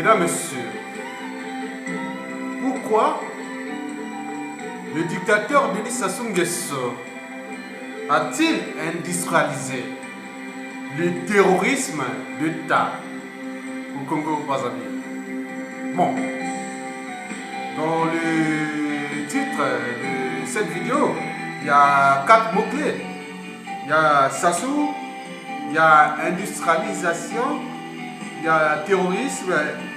Mesdames, Messieurs, pourquoi le dictateur Denis Sassou Nguesso a-t-il industrialisé le terrorisme d'État au Congo-Brazzaville? Bon, dans le titre de cette vidéo, il y a 4 mots-clés. Il y a Sassou, il y a industrialisation, il y a terrorisme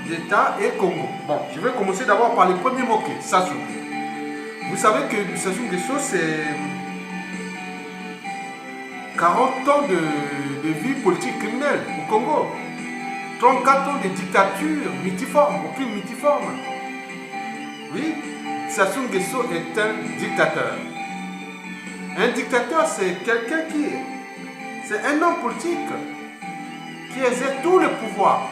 d'État et Congo. Bon, je vais commencer d'abord par les premiers mots-clés. Sassou. Vous savez que Sassou Nguesso, c'est 40 ans de vie politique criminelle au Congo. 34 ans de dictature multiforme, aucune multiforme. Oui, Sassou Nguesso est un dictateur. Un dictateur, c'est quelqu'un c'est un homme politique qui exerce tout le pouvoir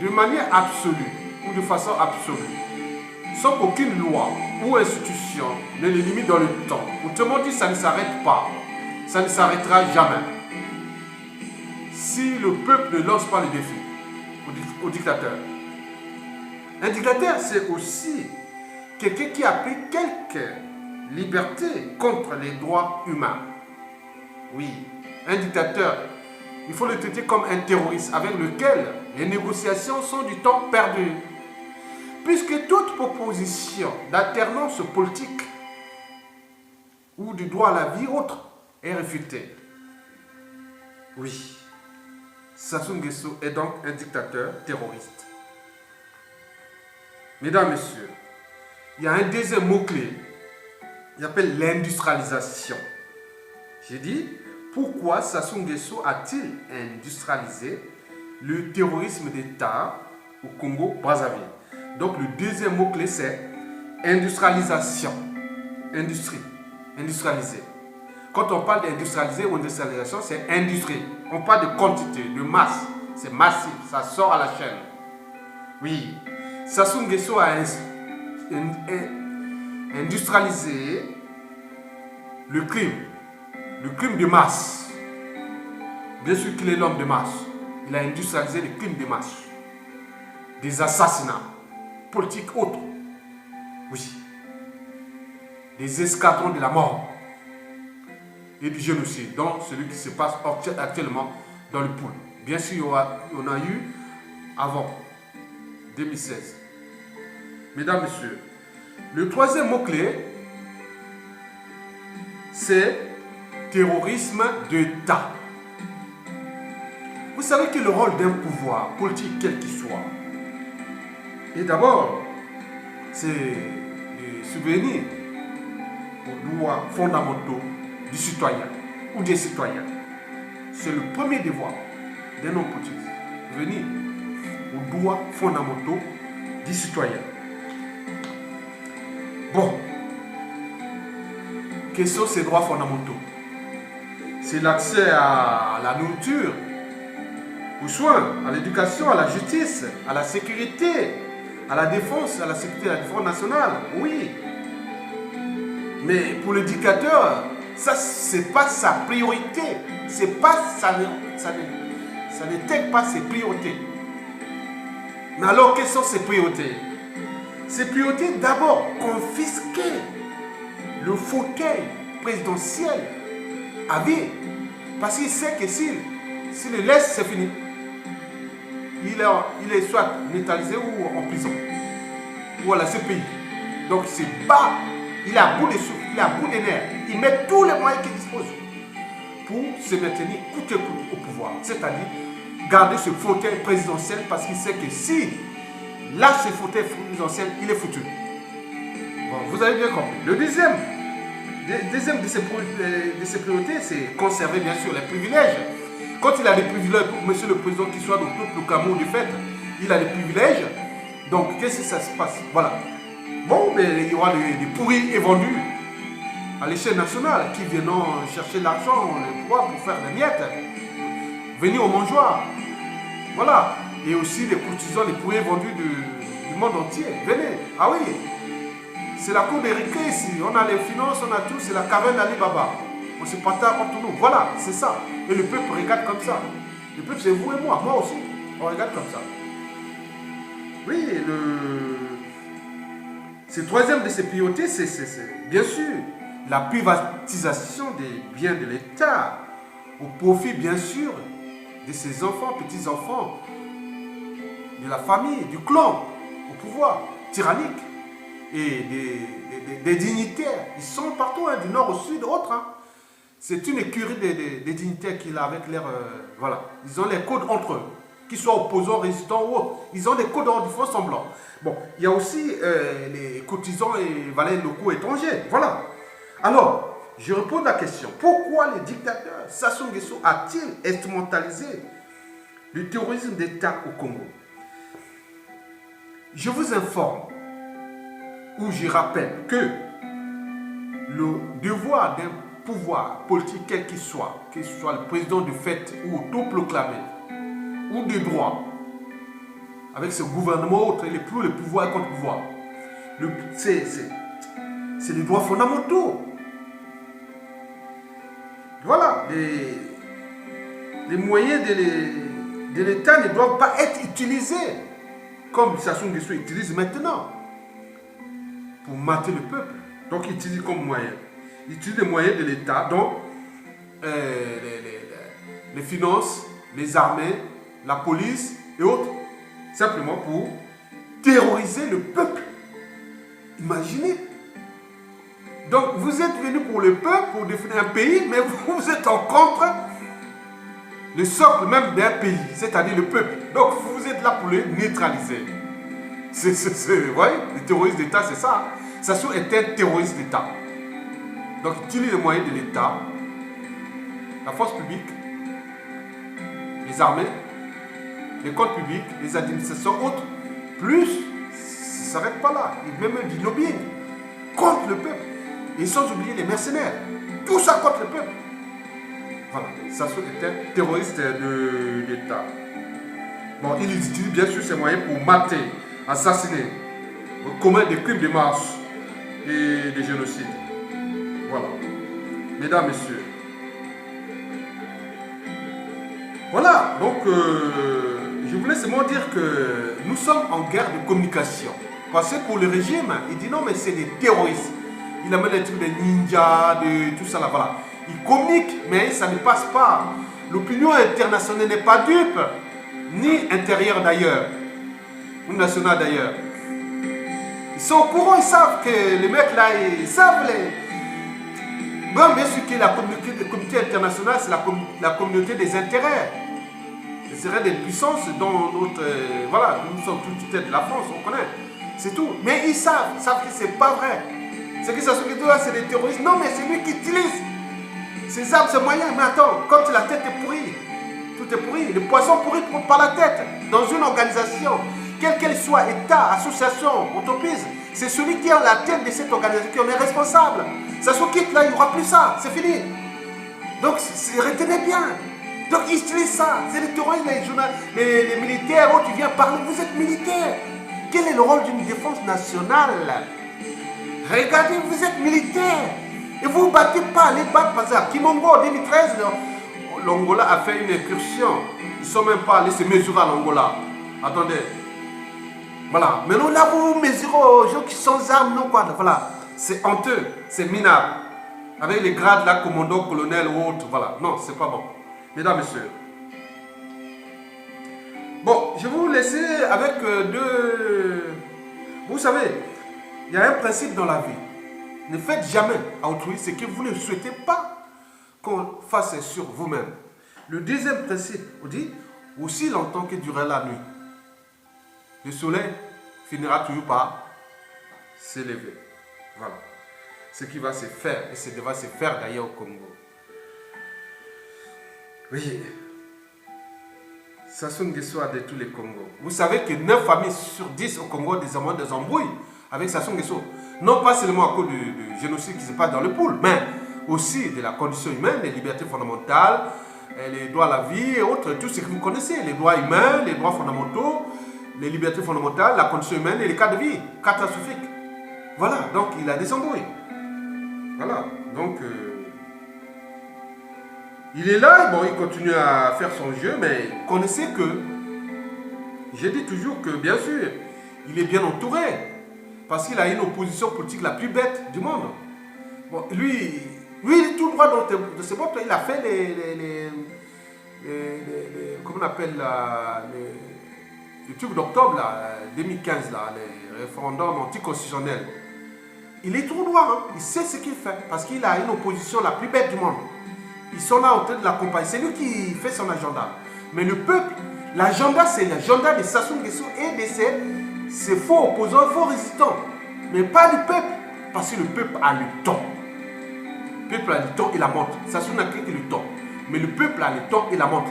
de manière absolue ou de façon absolue, sans qu'aucune loi ou institution ne le limite dans le temps. Autrement dit, ça ne s'arrête pas. Ça ne s'arrêtera jamais. Si le peuple ne lance pas le défi au dictateur. Un dictateur, c'est aussi quelqu'un qui a pris quelques libertés contre les droits humains. Oui, un dictateur, il faut le traiter comme un terroriste avec lequel les négociations sont du temps perdu. Puisque toute proposition d'alternance politique ou du droit à la vie autre est réfutée. Oui, Sassou Nguesso est donc un dictateur terroriste. Mesdames, Messieurs, il y a un deuxième mot-clé, il appelle l'industrialisation. J'ai dit, pourquoi Sassou Nguesso a-t-il industrialisé le terrorisme d'État au Congo-Brazzaville? Donc le deuxième mot-clé, c'est industrialisation. Industrie, industrialiser. Quand on parle d'industrialiser ou d'industrialisation, c'est industrie. On parle de quantité, de masse. C'est massif, ça sort à la chaîne. Oui, Sassou Nguesso a industrialisé le crime de masse. Bien sûr qu'il est l'homme de masse. Il a industrialisé le crime de masse. Des assassinats politiques autres. Oui. Des escadrons de la mort. Et du génocide, donc celui qui se passe actuellement dans le pool. Bien sûr, on a eu avant 2016. Mesdames, Messieurs, le troisième mot-clé, c'est terrorisme d'État. Vous savez que le rôle d'un pouvoir politique, quel qu'il soit, et d'abord, c'est de subvenir aux droits fondamentaux du citoyen ou des citoyens. C'est le premier devoir d'un homme politique. Venir aux droits fondamentaux du citoyen. Bon, quels sont ces droits fondamentaux? C'est l'accès à la nourriture, aux soins, à l'éducation, à la justice, à la sécurité, à la défense, à la sécurité et à la défense nationale. Oui. Mais pour le dictateur, ça, c'est pas sa priorité. C'est pas ça n'intègre pas ses priorités. Mais alors, quelles sont ses priorités? Ses priorités, d'abord, confisquer le fauteuil présidentiel à vie. Parce qu'il sait que s'il le laisse, c'est fini. Il est soit neutralisé ou en prison. Ou à la CPI. Donc, c'est bas. Il a bout de souffle, il a bout de nerfs. Il met tous les moyens qu'il dispose pour se maintenir coûte que coûte au pouvoir. C'est-à-dire garder ce fauteuil présidentiel parce qu'il sait que si lâche ce fauteuil présidentiel, il est foutu. Bon, vous avez bien compris. Le deuxième de ses priorités, c'est conserver bien sûr les privilèges. Quand il a des privilèges pour monsieur le président qui soit dans tout le Cameroun de fait, il a des privilèges. Donc, qu'est-ce que ça se passe? Voilà. Bon, mais il y aura des pourris et vendus à l'échelle nationale qui viendront chercher l'argent, le poids pour faire des miettes. Venir au mangeoir. Voilà. Et aussi les courtisans, les pourris vendus du monde entier. Venez. Ah oui. C'est la cour des récré ici. On a les finances, on a tout. C'est la caverne d'Ali Baba. On se partage entre nous. Voilà, c'est ça. Et le peuple regarde comme ça. Le peuple, c'est vous et moi. Moi aussi. On regarde comme ça. Oui, ce troisième de ces priorités, c'est bien sûr la privatisation des biens de l'État, au profit bien sûr de ses enfants, petits-enfants, de la famille, du clan, au pouvoir tyrannique, et des dignitaires. Ils sont partout, hein, du nord au sud, autres. Hein. C'est une écurie des dignitaires qu'il a avec leur... voilà, ils ont les codes entre eux, qu'ils soient opposants, résistants ou autres. Ils ont des codes entre eux, ils font semblant. Bon, il y a aussi les cotisants et valets locaux étrangers. Voilà. Alors, je réponds à la question. Pourquoi le dictateur Sassou Nguesso a-t-il instrumentalisé le terrorisme d'État au Congo? Je vous informe, ou je rappelle que le devoir d'un pouvoir politique, quel qu'il soit le président de fait ou autoproclamé, ou de droit, avec ce gouvernement autre, il est plus le pouvoir et contre-pouvoir. C'est les droits fondamentaux. Voilà, les moyens de l'État ne doivent pas être utilisés comme Sassou Nguesso utilise maintenant pour mater le peuple. Donc il utilise comme moyen. Il utilise les moyens de l'État, donc les finances, les armées, la police et autres, simplement pour terroriser le peuple. Imaginez. Donc vous êtes venu pour le peuple, pour définir un pays, mais vous êtes en contre le socle même d'un pays, c'est-à-dire le peuple. Donc vous êtes là pour le neutraliser. Vous voyez, le terroriste d'État, c'est ça. Sassou est un terroriste d'État. Donc il utilise les moyens de l'État, la force publique, les armées, les comptes publics, les administrations autres, plus, ça ne s'arrête pas là. Il met même du lobbying contre le peuple. Et sans oublier les mercenaires. Tout ça contre le peuple. Voilà, Sassou est un terroriste d'État. Bon, il utilise bien sûr ses moyens pour mater, assassiner, commettre des crimes de masse et des génocides. Voilà. Mesdames, Messieurs. Voilà, donc je voulais seulement dire que nous sommes en guerre de communication. Parce que pour le régime, il dit non mais c'est des terroristes. Il amène des trucs de ninjas, de tout ça là, voilà. Il communique, mais ça ne passe pas. L'opinion internationale n'est pas dupe, ni intérieure d'ailleurs, ou nationale d'ailleurs. Ils sont au courant, ils savent que les mecs là, ils savent les... Bon, bien sûr que la communauté internationale, c'est la communauté des intérêts. Les intérêts des puissances dont notre... voilà, nous sommes tous tête de la France, on connaît. C'est tout. Mais ils savent que c'est pas vrai. C'est que ça se dit là, c'est des terroristes. Non, mais c'est lui qui utilise ses armes, ses moyens. Mais attends, quand la tête est pourrie, tout est pourri. Le poisson pourri par la tête. Dans une organisation, quelle qu'elle soit, État, association, entreprise, c'est celui qui est à la tête de cette organisation qui en est responsable. Ça se quitte là, il n'y aura plus ça. C'est fini. Donc, retenez bien. Donc, ils utilisent ça. C'est les terroristes, les militaires, qui viennent parler. Vous êtes militaires. Quel est le rôle d'une défense nationale? Regardez, vous êtes militaire. Et vous ne vous battez pas, les battre par exemple. Kimongo en 2013, l'Angola a fait une incursion. Ils ne sont même pas allés se mesurer à l'Angola. Attendez. Voilà. Maintenant là, vous vous mesurez aux gens qui sont sans armes, non quoi. Voilà. C'est honteux, c'est minable. Avec les grades là, commando, colonel ou autre. Voilà. Non, c'est pas bon. Mesdames, Messieurs. Bon, je vais vous laisser avec deux... Vous savez, il y a un principe dans la vie. Ne faites jamais à autrui ce que vous ne souhaitez pas qu'on fasse sur vous-même. Le deuxième principe, on dit, aussi longtemps que durera la nuit, le soleil finira toujours par s'élever. Voilà. Ce qui va se faire, et ce qui va se faire d'ailleurs au Congo. Oui. Sassou Nguesso a détruit le Congo. Vous savez que 9 familles sur 10 au Congo ont des embrouilles avec Sassou Nguesso. Non pas seulement à cause du génocide qui se passe dans le pool, mais aussi de la condition humaine, des libertés fondamentales, les droits à la vie et autres, tout ce que vous connaissez, les droits humains, les droits fondamentaux, les libertés fondamentales, la condition humaine et les cas de vie catastrophiques. Voilà, donc il a des embrouilles. Voilà, donc il est là, bon, il continue à faire son jeu, mais connaissez que, je dis toujours que, bien sûr, il est bien entouré. Parce qu'il a une opposition politique la plus bête du monde. Bon, lui, tout droit de ses bottes, il a fait comment on appelle le truc d'octobre 2015, là, les référendums anticonstitutionnels. Il est tout droit, hein. Il sait ce qu'il fait, parce qu'il a une opposition la plus bête du monde. Ils sont là en train de l'accompagner. C'est lui qui fait son agenda. Mais le peuple, l'agenda, c'est l'agenda de Sassou Nguesso et de ses faux opposants, faux résistants. Mais pas du peuple, parce que le peuple a le temps. Le peuple a le temps et la montre. Sassou n'a que le temps. Mais le peuple a le temps et la montre.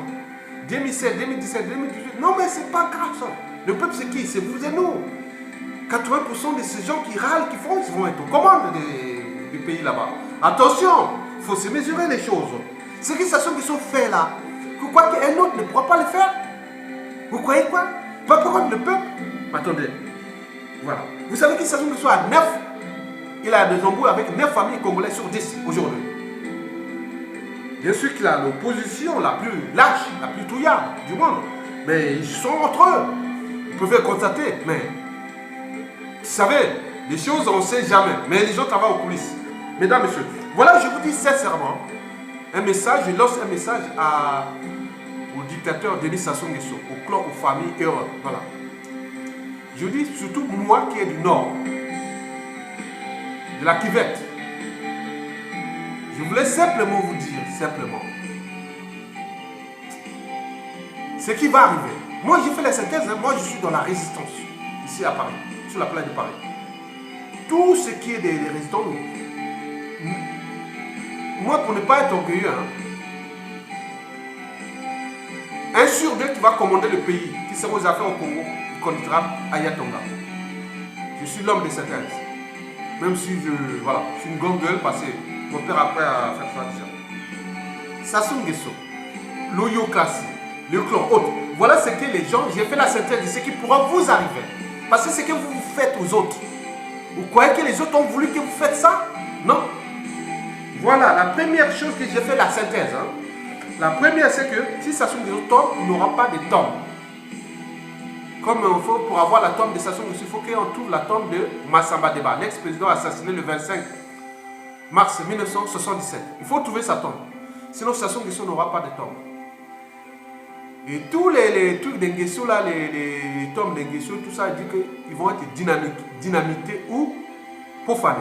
2007, 2017, 2018, non mais c'est pas grave ça. Le peuple c'est qui? C'est vous et nous. 80% de ces gens qui râlent, qui font, ils vont être aux commandes du pays là-bas. Attention, il faut se mesurer les choses. Ce que Sassou Nguesso fait là, vous croyez qu'un autre ne pourra pas le faire? Vous croyez quoi? Pas pour contre le peuple? Attendez, voilà. Vous savez que Sassou Nguesso a 9, il a des embrouilles avec 9 familles congolaises sur 10 aujourd'hui. Bien sûr qu'il a l'opposition la plus lâche, la plus touillarde du monde. Mais ils sont entre eux. Vous pouvez constater, mais vous savez, les choses on ne sait jamais. Mais les gens travaillent aux coulisses. Mesdames, messieurs, voilà, je vous dis sincèrement, un message, je lance un message au dictateur Denis Sassou Nguesso, au clan, aux familles et voilà. Je dis surtout moi qui est du nord, de la Kivette. Je voulais simplement vous dire, ce qui va arriver. Moi, j'ai fait la synthèse, hein. Moi, je suis dans la résistance, ici à Paris, sur la plage de Paris. Tout ce qui est des résistants, moi, pour ne pas être orgueilleux, hein, 1 sur 2 qui va commander le pays, qui sera aux affaires au Congo, il connaîtra Ayatonga. Je suis l'homme de synthèse. Même si je suis une grande gueule parce que mon père après a fait ça déjà. Sassou Nguesso, l'Oyo Klassi, le clan autre. Voilà ce que les gens, j'ai fait la synthèse de ce qui pourra vous arriver. Parce que c'est ce que vous faites aux autres. Vous croyez que les autres ont voulu que vous faites ça? Non. Voilà, la première chose que j'ai fait la synthèse. Hein. La première, c'est que si Sassou Nguesso tombe, il n'aura pas de tombe. Comme il faut, pour avoir la tombe de Sassou Nguesso, il faut qu'on trouve la tombe de Massamba Deba, l'ex-président assassiné le 25 mars 1977. Il faut trouver sa tombe. Sinon, Sassou Nguesso n'aura pas de tombe. Et tous les trucs d'Nguesso, là, les tombes d'Nguesso, tout ça, dit qu'ils vont être dynamités ou profanés.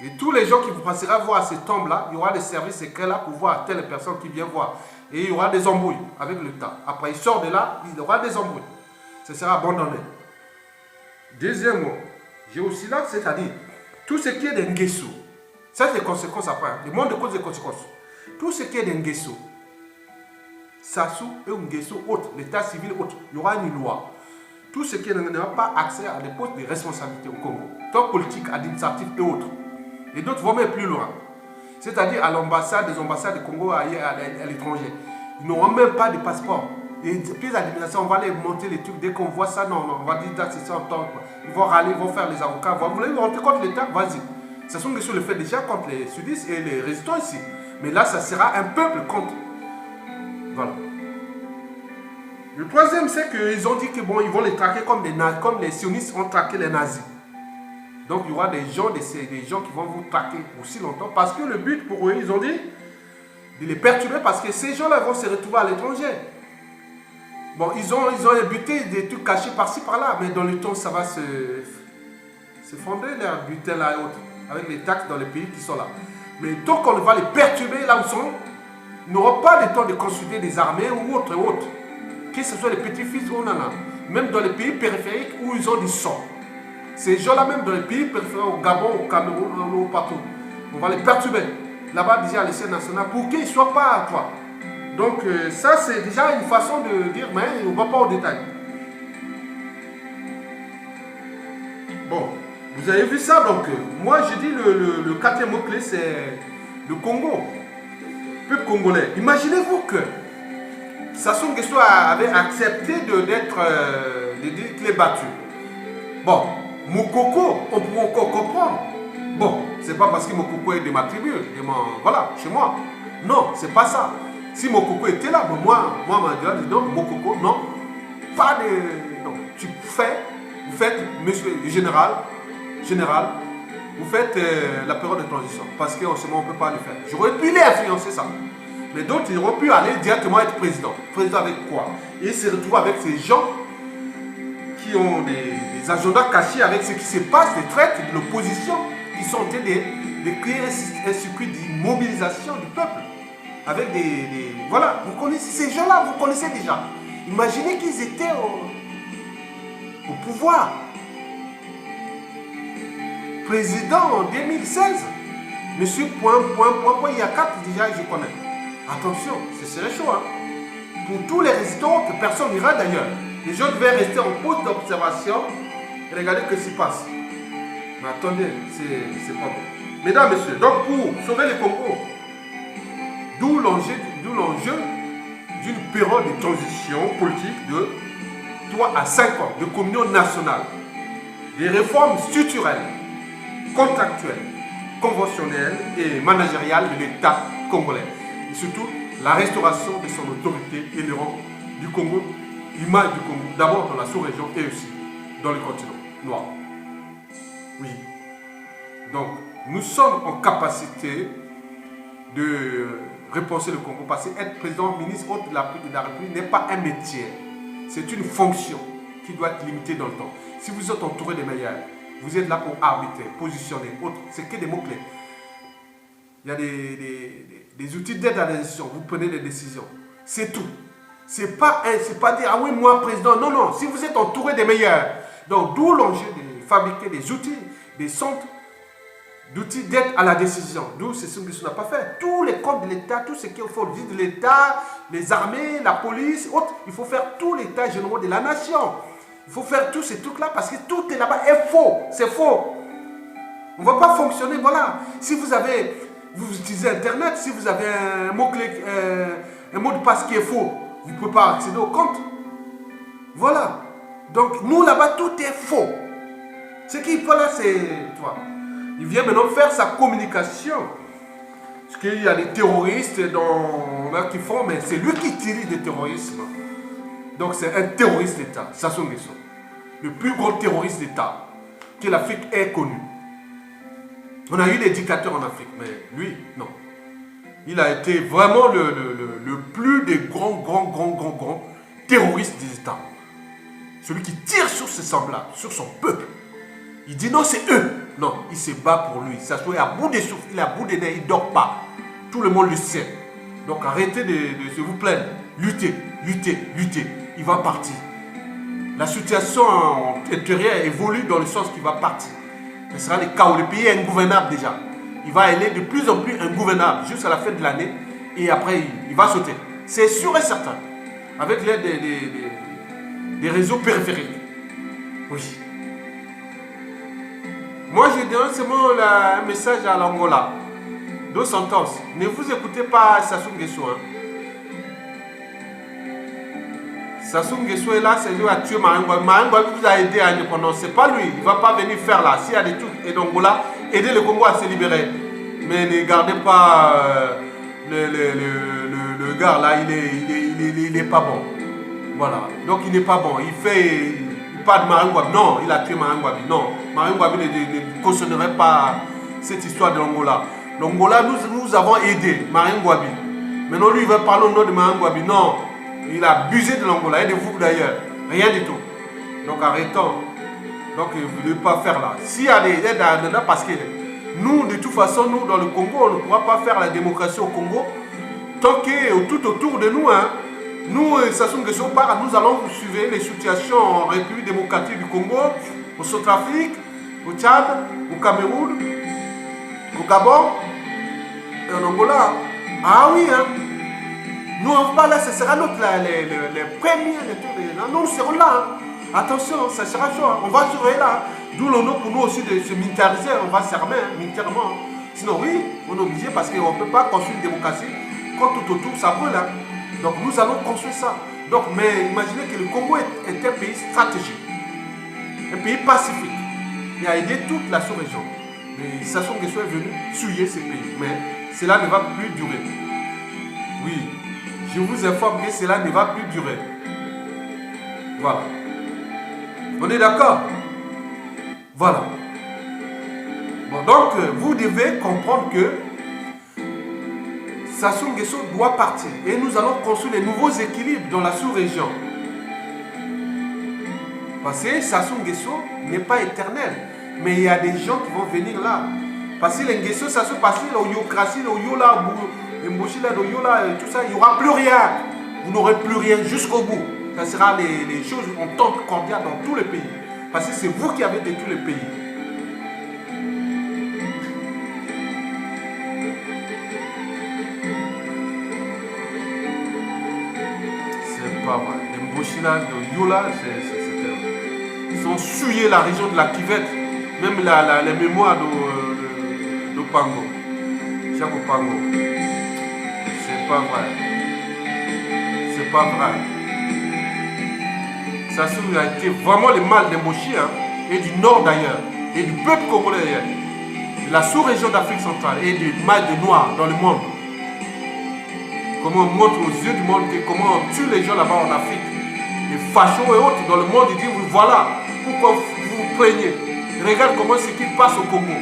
Et tous les gens qui vous passeront voir ces tombes-là, il y aura des services secrets là pour voir telle personne qui vient voir. Et il y aura des embrouilles avec le temps. Après, il sort de là, il y aura des embrouilles. Ce sera abandonné. Deuxièmement, j'ai aussi là, c'est-à-dire, tout ce qui est d'Nguesso, ça c'est les conséquences après, le monde de cause des conséquences. Tout ce qui est d'Nguesso, Sassou et Nguesso autres, l'état civil autre, il y aura une loi. Tout ce qui n'aura pas accès à des postes de responsabilité au Congo, tant politique, administratif et autres. Et d'autres vont même plus loin. C'est-à-dire à l'ambassade, des ambassades du Congo à l'étranger. Ils n'auront même pas de passeport. Et puis l'administration, on va les monter les trucs. Dès qu'on voit ça, non, on va dire c'est ça en temps. Ils vont râler, ils vont faire les avocats. Vous voulez rentrer contre l'État? Vas-y. Sassou Nguesso le fait déjà contre les sudistes et les résistants ici. Mais là, ça sera un peuple contre. Voilà. Le troisième, c'est qu'ils ont dit que bon, ils vont les traquer comme les sionistes ont traqué les nazis. Donc il y aura des gens qui vont vous traquer aussi longtemps. Parce que le but pour eux, ils ont dit de les perturber parce que ces gens-là vont se retrouver à l'étranger. Bon, ils ont buté des trucs cachés par-ci, par-là, mais dans le temps, ça va se fonder, les butins là et autres, avec les taxes dans les pays qui sont là. Mais tant qu'on va les perturber là où ils sont, ils n'auront pas le temps de consulter des armées ou autres. Que ce soit les petits-fils ou non, même dans les pays périphériques où ils ont du sang. Ces gens-là, même dans les pays périphériques, au Gabon, au Cameroun, ou partout, on va les perturber là-bas déjà à l'échelle nationale pour qu'ils ne soient pas à toi. Donc ça, c'est déjà une façon de dire, mais on ne va pas au détail. Bon, vous avez vu ça, donc moi je dis le quatrième mot-clé, c'est le Congo. Le peuple congolais. Imaginez-vous que Sassou Nguesso avait accepté d'être qu'il est battu. Bon, Mokoko, on pourrait encore comprendre. Bon, c'est pas parce que Mokoko est de ma tribu, voilà, chez moi. Non, c'est pas ça. Si Mokoko était là, bon, moi, m'a dit non, Mokoko, non. pas de... Non, vous faites, monsieur le général, vous faites la période de transition. Parce qu'en ce moment, on ne peut pas le faire. J'aurais pu les influencer ça. Mais d'autres, ils auraient pu aller directement être président. Président avec quoi? Et se retrouver avec ces gens qui ont des agendas cachés avec ce qui se passe, des traites de l'opposition, qui sont en train de créer un circuit d'immobilisation du peuple. Avec voilà, vous connaissez ces gens-là, vous connaissez déjà. Imaginez qu'ils étaient au pouvoir. Président en 2016, monsieur point, il y a 4 déjà, je connais. Attention, ce serait chaud. Hein? Pour tous les résidents, que personne n'ira d'ailleurs. Les gens devaient rester en poste d'observation et regarder ce qui se passe. Mais attendez, c'est pas bon. Mesdames, messieurs, donc pour sauver le Congo, d'où l'enjeu d'une période de transition politique de 3 à 5 ans, de communion nationale, des réformes structurelles, contractuelles, conventionnelles et managériales de l'État congolais. Et surtout, la restauration de son autorité et le rang du Congo, l'image du Congo, d'abord dans la sous-région et aussi dans le continent noir. Oui. Donc, nous sommes en capacité de repenser le Congo parce que être président, ministre, hôte de la République n'est pas un métier. C'est une fonction qui doit être limitée dans le temps. Si vous êtes entouré des meilleurs, vous êtes là pour arbitrer, positionner, autres. C'est que des mots-clés. Il y a des outils d'aide à la décision. Vous prenez des décisions. C'est tout. C'est pas dire, ah oui, moi, président. Non, non. Si vous êtes entouré des meilleurs. Donc, d'où l'enjeu de fabriquer des outils, des centres d'outils d'aide à la décision. D'où c'est ce que n'a pas fait. Tous les comptes de l'État, tout ce qu'il faut, le de l'État, les armées, la police, autres. Il faut faire tout l'État général de la nation. Il faut faire tous ces trucs-là parce que tout est là-bas est faux. C'est faux. On ne va pas fonctionner. Voilà. Si vous utilisez Internet, si vous avez un mot-clé, un mot de passe qui est faux, vous ne pouvez pas accéder au compte. Voilà. Donc, nous, là-bas, tout est faux. Ce qu'il faut là, c'est... Il vient maintenant faire sa communication. Parce qu'il y a des terroristes qui font, mais c'est lui qui dirige le terrorisme. Donc c'est un terroriste d'État, Sassou Nguesso. Le plus gros terroriste d'État que l'Afrique ait connu. On a eu des dictateurs en Afrique, mais lui, non. Il a été vraiment le plus des grands terroristes des États. Celui qui tire sur ses semblables, sur son peuple. Il dit non, c'est eux. Non, il se bat pour lui. Sassou est à bout de souffle, il est à bout de nez, il ne dort pas. Tout le monde le sait. Donc arrêtez de se vous plaindre. Luttez. Il va partir. La situation intérieure évolue dans le sens qu'il va partir. Ce sera le chaos. Le pays est ingouvernable déjà. Il va aller de plus en plus ingouvernable jusqu'à la fin de l'année. Et après, il va sauter. C'est sûr et certain. Avec l'aide des réseaux périphériques. Oui. Moi, je donne seulement un message à l'Angola. 2 sentences. Ne vous écoutez pas Sassou Nguesso. Hein. Sassou Nguesso est là, c'est lui qui a tué Maringo. Maringo vous a aidé à l'indépendance. Ce n'est pas lui. Il ne va pas venir faire là. S'il y a des trucs et d'Angola, aidez le Congo à se libérer. Mais ne gardez pas le gars là, il n'est pas bon. Voilà. Donc il n'est pas bon. Il parle de Maringo. Non, il a tué Maringo. Non, Maringo ne cautionnerait pas cette histoire de l'Angola. L'Angola, nous avons aidé Maringo. Maintenant, lui, il va parler au nom de Maringo. Non. Il a abusé de l'Angola et de vous d'ailleurs. Rien du tout. Donc arrêtons. Donc vous ne devez pas faire là. S'il y a des aides là, parce que nous, de toute façon, nous, dans le Congo, on ne pourra pas faire la démocratie au Congo tant que tout autour de nous, hein, nous, Sassou Nguesso part, nous allons vous suivre les situations en République démocratique du Congo, au Centrafrique, au Tchad, au Cameroun, au Gabon et en Angola. Ah oui, hein. Nous, on va là, ce sera notre, les premiers. Nous serons là. Hein. Attention, ça sera chaud. Hein. On va surveiller là. D'où l'honneur pour nous aussi de se militariser. On va s'armer militairement. Sinon, oui, on est obligé parce qu'on ne peut pas construire une démocratie quand tout autour ça brûle. Hein. Donc, nous allons construire ça. Donc, mais imaginez que le Congo est un pays stratégique. Un pays pacifique. Il a aidé toute la sous-région. Mais Sassou Nguesso est venu souiller ces pays. Mais cela ne va plus durer. Oui. Je vous informe que cela ne va plus durer. Voilà. On est d'accord? Voilà. Bon, donc, vous devez comprendre que Sassou Nguesso doit partir. Et nous allons construire les nouveaux équilibres dans la sous-région. Parce que Sassou Nguesso n'est pas éternel. Mais il y a des gens qui vont venir là. Parce que les Nguesso, Sassou, parce que l'Oyokratie, l'Oyola, l'Embochila, l'Oyola, tout ça, il n'y aura plus rien. Vous n'aurez plus rien jusqu'au bout. Ça sera les choses en tant que cordiales dans tous les pays. Parce que c'est vous qui avez détruit le pays. C'est pas vrai. Les Mbochila, les Yola, ils ont souillé la région de la Kivette. Même les mémoires de Pango. Chaco Pango. C'est pas vrai. C'est pas vrai. Sassou a été vraiment le mal des Mochi, hein, et du nord d'ailleurs, et du peuple congolais d'ailleurs, de la sous-région d'Afrique centrale et du mal de Noirs dans le monde. Comment on montre aux yeux du monde que comment on tue les gens là-bas en Afrique, les fachos et autres dans le monde, ils disent voilà, pourquoi vous vous plaignez. Regarde comment ce qui passe au Congo.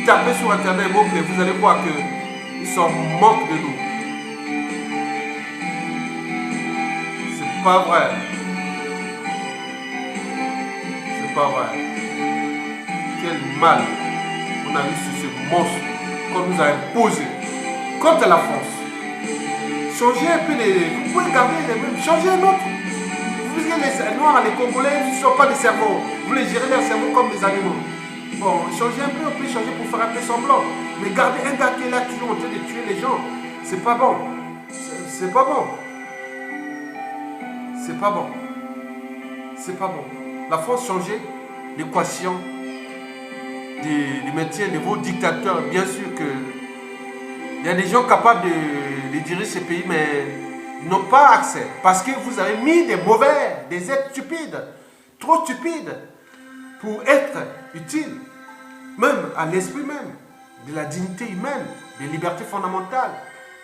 Tapez sur internet, vous allez voir qu'ils sont manquent de nous. C'est pas vrai. C'est pas vrai. Quel mal on a eu sur ce monstre qu'on nous a imposé contre la France. Changez un peu les... Vous pouvez garder les mêmes. Changez un autre. Vous dites les Noirs, les Congolais, ils ne sont pas des cerveaux. Vous les gérez leur cerveau comme des animaux. Bon, changez un peu, on peut changer pour faire un peu semblant. Mais gardez un gars qui est là toujours en train de tuer les gens. C'est pas bon. C'est pas bon. C'est pas bon. C'est pas bon. La France changeait l'équation du maintien de vos dictateurs. Bien sûr que il y a des gens capables de diriger ces pays, mais ils n'ont pas accès. Parce que vous avez mis des mauvais, des êtres stupides, trop stupides, pour être utiles, même à l'esprit même, de la dignité humaine, des libertés fondamentales,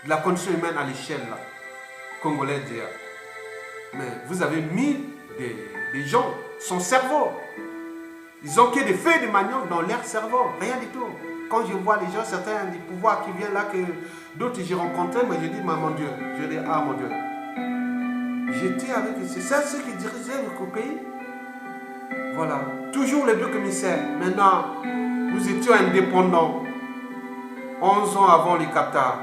de la condition humaine à l'échelle congolaise déjà. Mais vous avez mis des gens, son cerveau. Ils ont que des faits de manioc dans leur cerveau, rien du tout. Quand je vois les gens, certains du pouvoir qui viennent là, que d'autres j'ai rencontrés, mais je dis, mon Dieu, je dis, ah mon Dieu. J'étais avec, c'est ça ceux qui dirigeaient le pays. Voilà, toujours les deux commissaires. Maintenant, nous étions indépendants 11 ans avant les Qatar.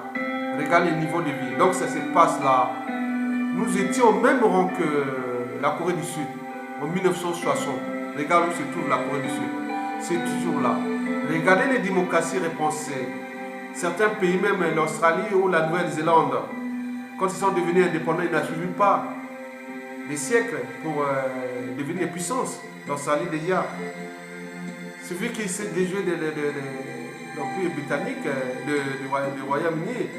Regardez le niveau de vie. Donc ça se passe là. Nous étions au même rang que la Corée du Sud en 1960. Regardez où se trouve la Corée du Sud. C'est toujours là. Regardez les démocraties repensées. Certains pays, même l'Australie ou la Nouvelle-Zélande, quand ils sont devenus indépendants, ils n'ont suivi pas des siècles pour devenir des puissances. L'Australie déjà. Il suffit qu'ils s'est déjoué de l'Empire britannique, du Royaume-Uni.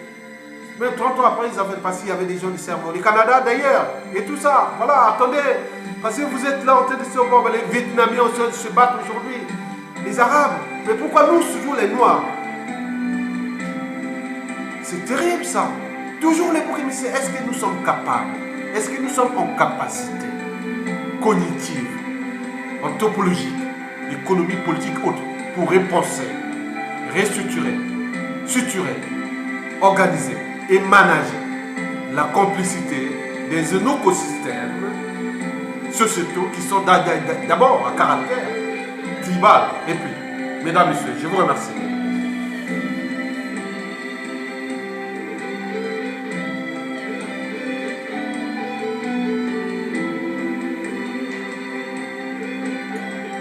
Même 30 ans après, ils avaient passé, il y avait des gens du cerveau. Le Canada d'ailleurs, et tout ça. Voilà, attendez. Parce que vous êtes là en train de se voir, les Vietnamiens en train de se battre aujourd'hui. Les Arabes. Mais pourquoi nous, toujours les Noirs? C'est terrible ça. Toujours les bouquins. Est-ce que nous sommes capables? Est-ce que nous sommes en capacité cognitive, anthropologique, économique, politique, autre, pour repenser, restructurer, suturer, organiser et manager la complicité des écosystèmes sociétaux qui sont d'abord à caractère tribal. Et puis, mesdames, messieurs, je vous remercie.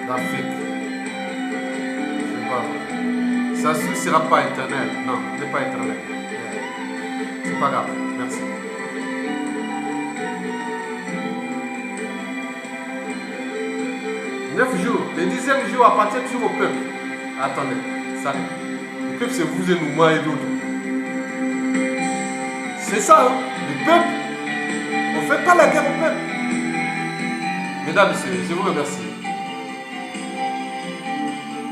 L'Afrique, c'est pas vrai. Ça ne sera pas éternel. Non, ce n'est pas éternel. C'est pas grave. Merci. Neuf jours. Le 10e jour appartient toujours au peuple. Attendez, ça. Le peuple, c'est vous et nous, moi et d'autres. C'est ça, hein? Le peuple. On ne fait pas la guerre au peuple. Mesdames et messieurs, je vous remercie.